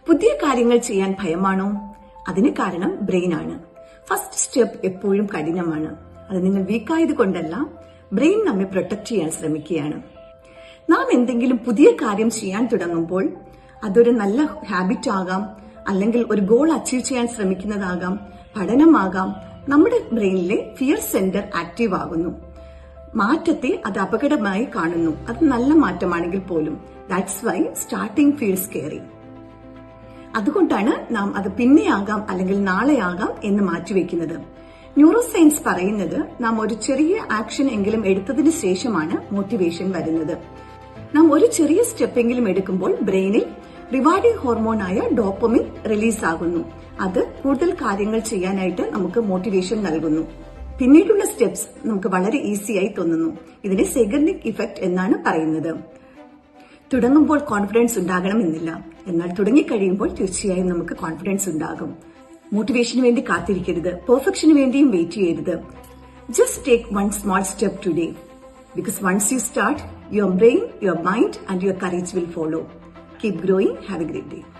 പുതിയ കാര്യങ്ങൾ ചെയ്യാൻ ഭയമാണോ? അതിന് കാരണം ബ്രെയിൻ ആണ്. ഫസ്റ്റ് സ്റ്റെപ്പ് എപ്പോഴും കഠിനമാണ്. അത് നിങ്ങൾ വീക്കായത് കൊണ്ടല്ല, ബ്രെയിൻ നമ്മെ പ്രൊട്ടക്ട് ചെയ്യാൻ ശ്രമിക്കുകയാണ്. നാം എന്തെങ്കിലും പുതിയ കാര്യം ചെയ്യാൻ തുടങ്ങുമ്പോൾ അതൊരു നല്ല ഹാബിറ്റ് ആകാം, അല്ലെങ്കിൽ ഒരു ഗോൾ അച്ചീവ് ചെയ്യാൻ ശ്രമിക്കുന്നതാകാം, പഠനമാകാം, നമ്മുടെ ബ്രെയിനിലെ ഫിയർ സെന്റർ ആക്റ്റീവ് ആകുന്നു. മാറ്റത്തെ അത് അപകടമായി കാണുന്നു. അത് നല്ല മാറ്റമാണെങ്കിൽ പോലും. That's why starting feels scary. അതുകൊണ്ടാണ് നാം അത് പിന്നെയാകാം അല്ലെങ്കിൽ നാളെയാകാം എന്ന് മാറ്റിവെക്കുന്നത്. ന്യൂറോ സയൻസ് പറയുന്നത് നാം ഒരു ചെറിയ ആക്ഷൻ എങ്കിലും എടുത്തതിന് ശേഷമാണ് മോട്ടിവേഷൻ വരുന്നത്. നാം ഒരു ചെറിയ സ്റ്റെപ്പെങ്കിലും എടുക്കുമ്പോൾ ബ്രെയിനിൽ റിവാർഡിംഗ് ഹോർമോണായ ഡോപ്പമിൻ റിലീസ് ആകുന്നു. അത് കൂടുതൽ കാര്യങ്ങൾ ചെയ്യാനായിട്ട് നമുക്ക് മോട്ടിവേഷൻ നൽകുന്നു. പിന്നീടുള്ള സ്റ്റെപ്സ് നമുക്ക് വളരെ ഈസിയായി തോന്നുന്നു. ഇതിനെ സെഗർനിക് ഇഫക്റ്റ് എന്നാണ് പറയുന്നത്. തുടങ്ങുമ്പോൾ കോൺഫിഡൻസ് ഉണ്ടാകണമെന്നില്ല, എന്നാൽ തുടങ്ങിക്കഴിയുമ്പോൾ തീർച്ചയായും നമുക്ക് കോൺഫിഡൻസ് ഉണ്ടാകും. മോട്ടിവേഷന് വേണ്ടി കാത്തിരിക്കരുത്, പെർഫെക്ഷന് വേണ്ടിയും വെയിറ്റ് ചെയ്യരുത്. Just take one small step today, because once you start, your brain, your mind and your courage will follow. Keep growing. Have a great day.